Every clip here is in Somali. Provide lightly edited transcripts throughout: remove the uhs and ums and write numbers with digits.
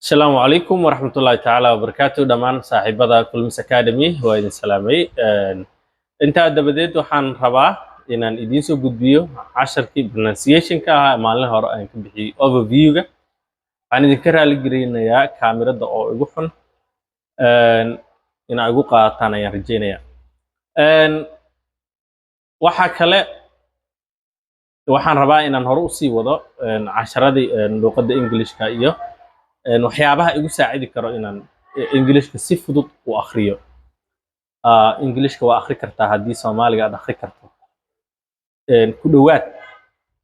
السلام عليكم ورحمة الله تعالى وبركاته دمان صاحبada Kulmis Academy waa idin salaamay inta dabadeed waxaan rabaa inaan idin soo gudbiyo casharkii pronunciation-ka ah maalin hore aan ka bixiyay overview-ga waxaan idinka raali gelinayaa kaamirada oo igu xun in ay igu qaataan ayaan rajeynayaa waxa kale waxaan rabaa inaan hore u sii wado casharadii luqadda Englishka iyo waxyaabaha igu saacidi karo inaan Englishka si fudud u akhriyo Englishka waa akhri kartaa haddii Soomaaliga aad akhri karto ku dhawaad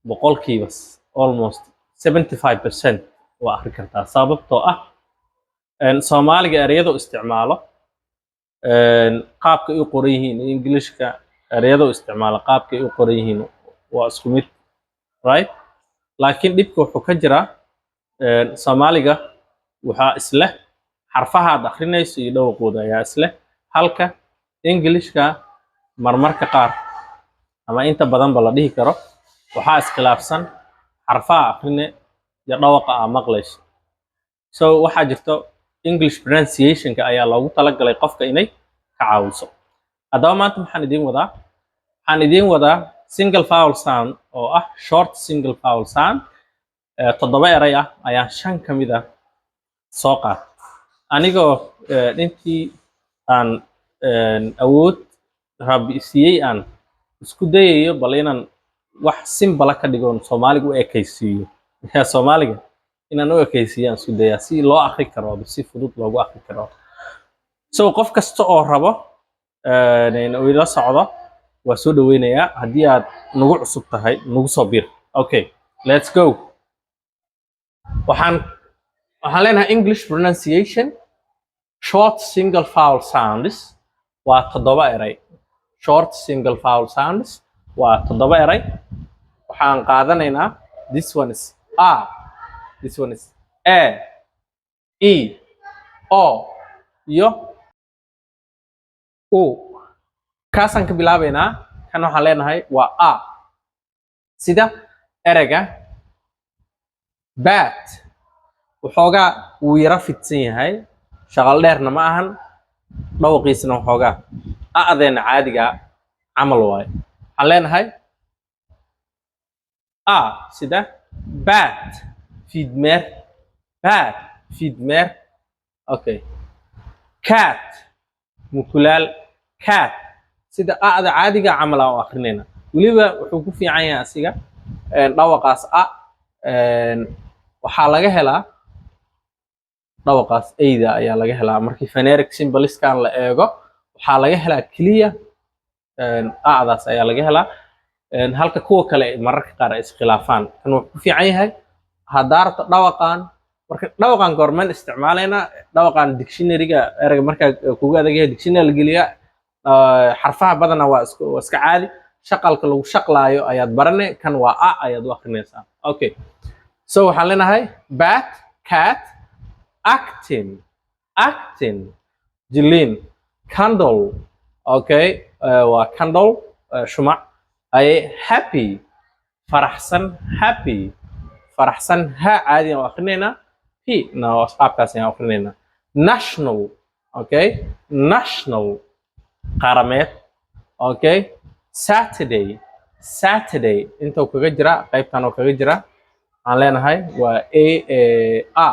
boqolkiiba almost 75% waa akhri kartaa sababtoo ah Soomaaliga ereyada uu isticmaalo qaabka ay u qoran yihiin Englishka ereyada uu isticmaalo qaabka ay u qoran yihiin waa isku mid right laakiin dhibka wuxuu ka jiraa Soomaaliga waxaa isla xarfaha aad akhrinayso iyo dhawaqooda ayaa isla halka Englishka marmarka qaar ama inta badan ba la dhihi karo waxaa iskhilaafsan xarfaha akhrine iyo dhawaqa aad maqlayso so waxaa jirto English pronunciation-ka ayaa loogu talagalay qofka inay ka caawiso haddaba maanta waxaan idiin wadaa single vowel sound oo ah short single vowel sound toddoba eray ah ayaan 5 ka mid ah soo qaat anigoo intii aan awood rabbi siiyay aan isku dayayo bal inaan wax simple ka dhigo Soomaaliga u ekaysiiyo Soomaaliga inaan u ekaysiiyo aan isku dayaa si loo akhri karo si fudud loogu akhri karo so qof kasta oo rabo inuu ila socdo waa soo dhaweynayaa haddii aad nagu cusub tahay nagu soo bir okay let's go waxaan leenahay English pronunciation short single vowel sounds waa toddoba eray short single vowel sounds waa toddoba eray waxaan qaadanaynaa this one is a this one is a e o iyo u kaasaan ka bilaabaynaa kan waxaan leenahay waa a sida ereyga bat waxoogaa wuu yara fidsan yahay shaqal dheerna ma ahan dhawaqiisna waxoogaa a'deena caadiga camal waaye waxaan leenahay a sida bat fiidmeer okay cat mukulaal cat sida a'da caadiga camal aan u akhrinayna weliba wuxuu ku fiican yahay asiga dhawaqaas a waxaa laga helaa dhawaqaas ayda ayaa laga helaa markii phonetic symboliskan la eego waxaa laga helaa kaliya a'daas ayaa laga helaa halka kuwa kale mararka qaar ay iskhilaafaan kan wuxuu ku fiican yahay hadaarta dhawaqan marka dhawaqan goormaan isticmaalayna dhawaqan dictionary-ga ereyga marka kugu adag yahay dictionary la geliya xarfaha badana waa iska caadi shaqalka lagu shaqlaayo ayaad baranay kan waa a ayaad u akhrinaysaa okay so waxaan leenahay bat cat acting jilin candle okay waa candle shumac ay happy faraxsan ha caadi aan akhrinayna p na qaabkaas ayaan akhrinayna national okay national qarameed okay saturday inta kaga jira qaybtan oo kaga jira aan leenahay waa a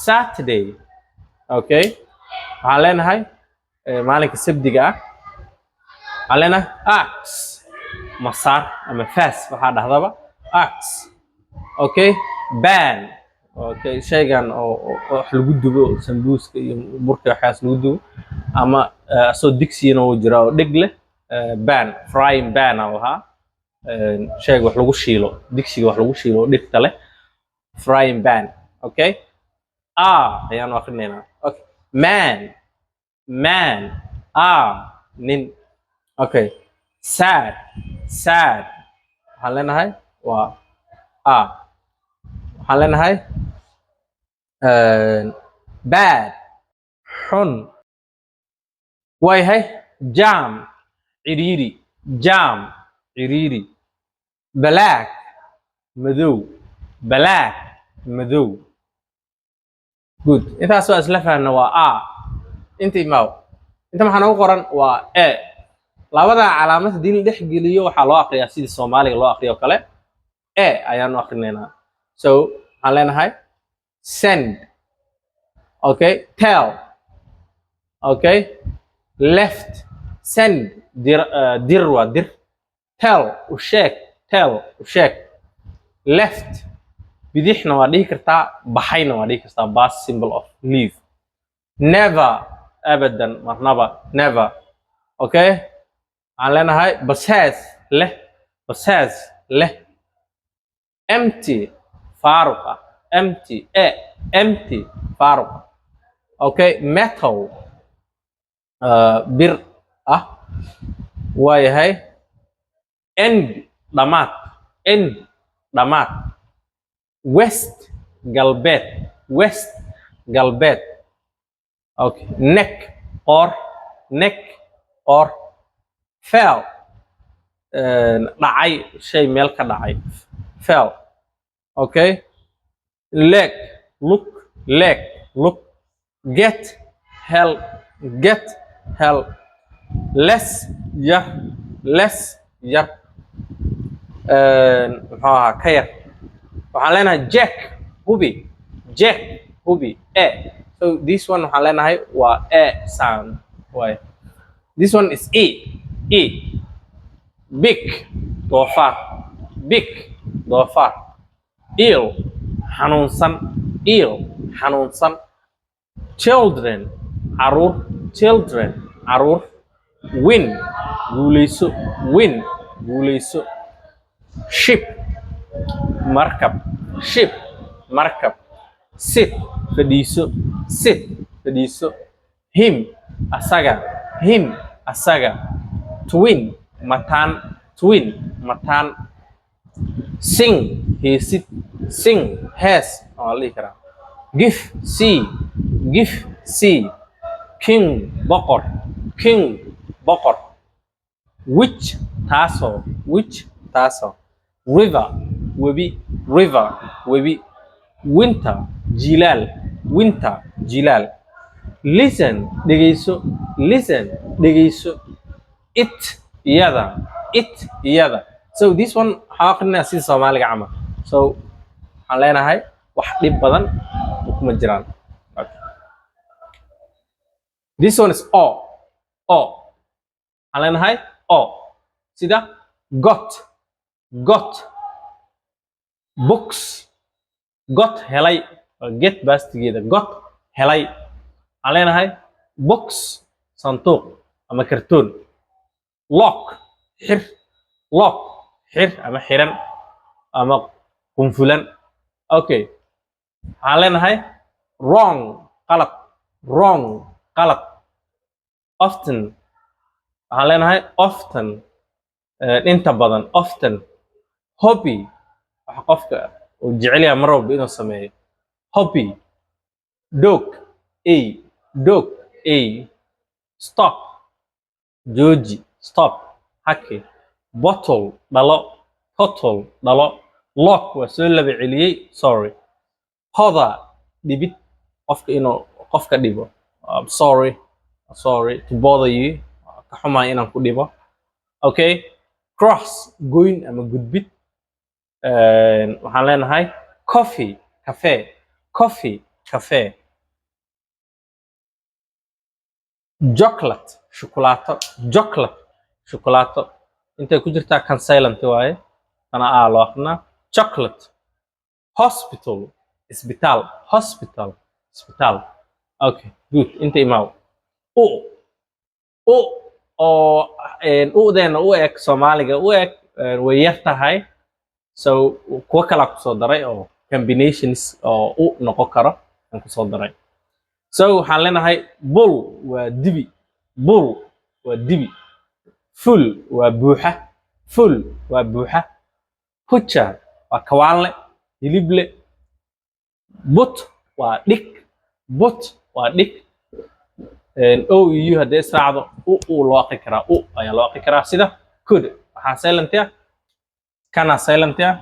Saturday okay waxaan leenahay maalinka sabdiga ah waxaan leenahay ax masaar ama fas waxaa dhahdaba ax okay ban okay shaygan oo wax lagu dubo sambuuska iyo burka waxaas lagu dubo ama soo digsiina uu jira oo dhig leh frying pan aha shayga wax lagu shiilo digsiga wax lagu shiilo dhigta leh frying pan okay ayaan akhrinayna okay man nin okay sad waxaan leenahay waa waxaan leenahay bad xun waayahay jam ciriiri black madow madow. Good. Intaas waa isla fahanna waa a. Inta imaaw. Inta maxaa noogu qoran waa a. labada calaamad hadii la dhex geliyo waxaa loo aqriyaa sidii Soomaaliga loo aqriyo kale a ayaanu aqrinaynaa. So waxaan leenahay send. Okay, tell. Okay, left. Send. Dir waa dir. Tell u sheeg. Tell u sheeg. Left. bidixna waa dhihi kartaa baxayna waa dhihi kartaa past symbol of leave. Never. abadan marnaba never. Okay, aan leenahay basaas leh. basaas leh. Empty. faaruq ah. Empty. Empty. faaruq. Okay, metal. bir ah. waayahay end. dhamaad. end. dhamaad. west. galbeed. west. galbeed. Okay, neck. or. neck. or. fell. dhacay shay meel ka dhacay. fell. Okay, leg. look. leg. look. get. help. get. help. less. yar. less. yar. muxuu ahaa ka yar. waxaan leenahay jack. hubi. jack. hubi. So this one waxaan leenahay waa a sound. Why? This one is e. E. Big. doofaar. big. doofaar. ill. xanuunsan. ill. xanuunsan. children. caruur. children. caruur. win. guuleyso. win. guuleyso. ship. markab. ship. markab. sit. fadhiiso. sit. fadhiiso. him. asaga. him. asaga. twin. mataan. twin. mataan. sing. heesid. sing. hees waa la dhihi karaa. give. see. give. see. king. boqor. king. boqor. which. taasoo. which. taasoo. river. webi. river. webi. winter. jilaal. winter. jilaal. listen. dhegeyso. listen. dhegeyso. it. iyada. it. iyada. So this one waxaan aqrinaa sida Soomaaliga camal. So waxaan leenahay wax dhib badan kuma jiraan. Okay. This one is o. o. waxaan leenahay o. sida got. got. books. got helay. get baastigeeda. got helay. waxaan leenahay box. sanduuq ama kartoon. lock. xir. lock. xir ama xiran ama qunfulan. Okay, waxaan leenahay wrong. qalad. wrong. qalad. often. waxaan leenahay often. inta badan. often. hobby. waxa qofka uu jecel yahay mar walba inuu sameeyo. hobby. dog. a. dog. a. stop. jooji. stop. haki. bottle. dhalo. bottle. dhalo. lock waa soo laba celiyey. sorry. bother. dhibid. qofka inuu qofka dhibo. sorry. sorry to bother you. ka xumahay inaan ku dhibo. Okay, cross. goyn ama gudbid. waxaan leenahay coffee. cafe. coffee. cafe. chocolate. shukulaato. chocolate. shukulaato. intay ku jirtaa kan silent waaye. ana a loo aqrinaa. chocolate. hospital. isbitaal. hospital. isbitaal. Okay, good. inta imaaw. u. u oo udeena u eg Soomaaliga u eg way yar tahay. So kuwa kala ku soo daray oo combinations oo u noqon karo aan ku soo daray. So waxaan leenahay bull waa dibi. bull waa dibi. full waa buuxa. full waa buuxa. butcher waa kawaanle. hilible. but waa dhig. but waa dhig. o iyo hadii israacdo u loo aqri karaa. u ayaa loo aqri karaa sida could. waxaa silent ah. kana silent ah.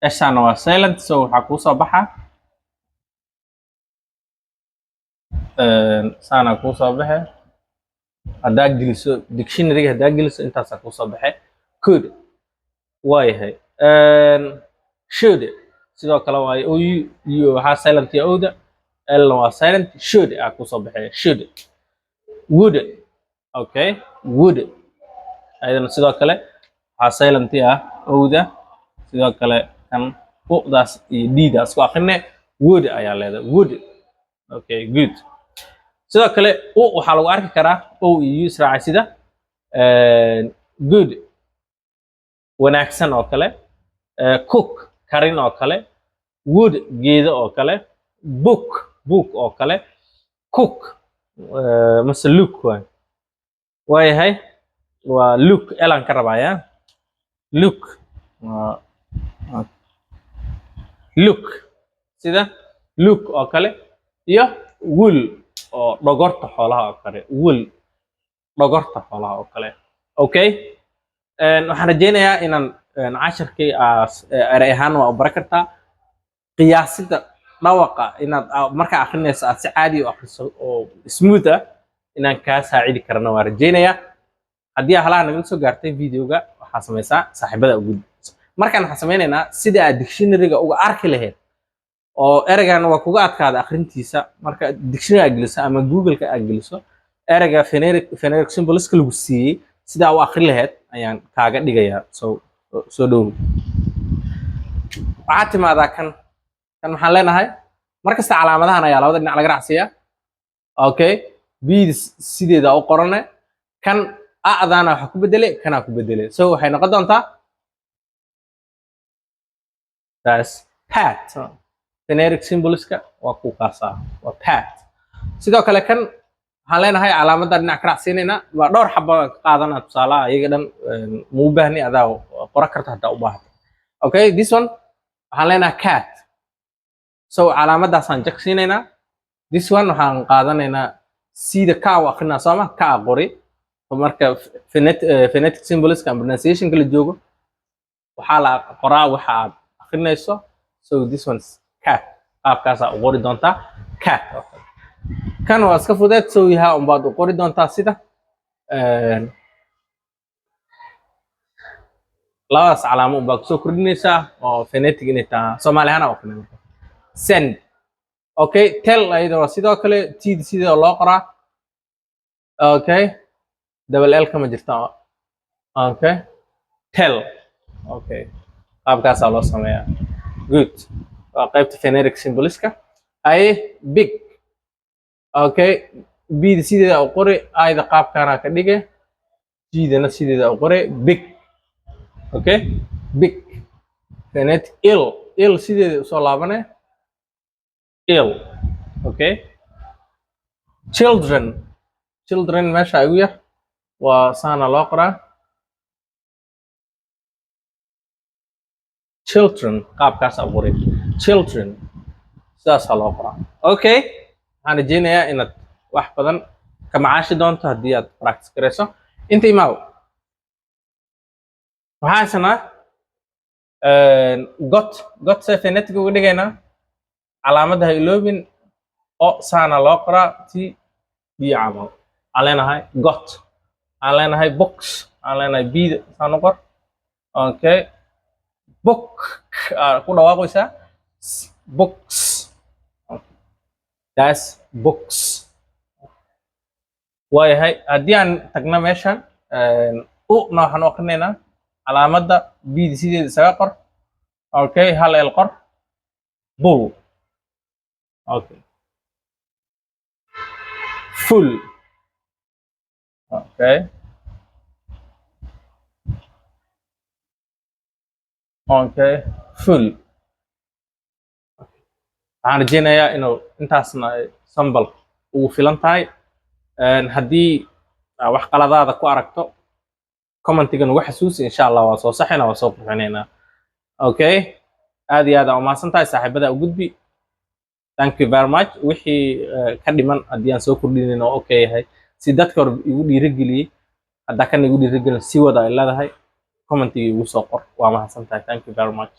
eshana waa silent so waxaa kuu soo baxa saana kuu soo baxe haddaa geliso dictionary-ga haddaa geliso intaasaa kuu soo baxe could waayahay should sidoo kale waaye ou iyo waxaa silent iyo owda lna waa silent should aa kuu soo baxee should would okay would ayadana sidoo kale waxaa silent ah owda sidoo kale kan udaas iyo d-daas ku akhrine would ayaa leedahay would okay good sidoo kale waxaa lagu arki karaa o iyo israaca sida good wanaagsan oo kale cook karin oo kale wood geedo oo kale book oo kale cook mase look waayahay waa look elan ka rabaya look look sida look oo kale iyo wool oo dhogorta xoolaha oo kale wool dhogorta xoolaha oo kale okay waxaan rajeynayaa inaan casharkii eray ahaan waa u bara kartaa qiyaasida dhawaqa inaad markaa akhrinayso aad si caadi u akhriso oo smooth ah inaan kaa saacidi karana waan rajeynayaa haddii halaha nagala soo gaartay videoga waxaa samaysaa saaxiibada ugu markaan waxaan sameynaynaa sidii aad dictionary-ga uga arki lahayd oo ereygan waa kuga adkaada akhrintiisa marka dictionary aad geliso ama google-ka aad geliso ereyga phonetic symbols-ka lagu siiyey sidaa u akhri lahayd ayaan kaaga dhigayaa soo dhow waxaa timaadaa kan waxaan leenahay markasta calaamadahan ayaa labada dhinac laga raacsiiyaa okay bida sideeda u qorane kan a'daana waxa ku bedele kanaa ku bedele so waxay noqon doontaa that's pat phonetic symbolska waa ku kaasa waa pat sidoo kale kan waxaan leenahay calaamada dhinac ka raacsiinayna waa dhowr xabo qaadanaa tusaalaha iyaga dhan muu baahni adaa qoran karta haddaa u baahato okay this one waxaan leenahay cat so calaamadaasaan jaqsiinaynaa this one waxaan qaadanaynaa sida ka u akrinaa sooma ka qori marka phonetic symbolska pronunciation la joogo waxaa la qoraa waxa aad akrinayso so this one cat qaabkaasaa u qori doontaa cat kan waa iska fudeed soo yahaa unbaad u qori doontaa sida labadaas calaamo unbaa kusoo kordhinaysaa oo phonetic inay tahay soomaali ahaan oo send okay tell ayada waa sidoo kale tid sidoo loo qoraa okay double l kama jirta okay tell okay qaabkaasaa loo sameeyaa good waa qaybta phonetic symbolska ay big okay bida sideeda u qori ayda qaabkaana ka dhige jidana sideeda u qori big okay big phonetic ill sideeda usoo laabane ill okay children meesha ugu yar waa saana loo qoraa children qaabkaasa u qori children sidaasaa loo qoraa okay waxaan rajeynayaa inaad wax badan ka macaashi doonto haddii aad practice garayso inta imaaw waxaan haysanaa got se phonetic uga dhigaynaa calaamada ha iloobin o saana loo qoraa ti biyo camal aan leenahay got aan leenahay box aan leenahay bida saan u qor okay book ku dhawaaqaysaa books that's books waayahay haddii aan tagna meeshan na waxaan u akrinaynaa calaamada bida sideeda isaga qor okay hal el qor bull okay full okay okay full waxaan rajeynayaa inuu intaasna sambal ugu filan tahay haddii wax qaladaada ku aragto commentiga nagu xasuusi insha Allah waa soo saxina waa soo qurxinaynaa okay aad iyo aad u mahadsan tahay saaxiibada u gudbi thank you very much wixii ka dhiman haddii aan soo kordhinayno okay yahay si dadka hore igu dhiirigeliyey haddaa kan igu dhiirigelin si wada ay leedahay commentiga igu soo qor waa mahadsan tahay thank you very much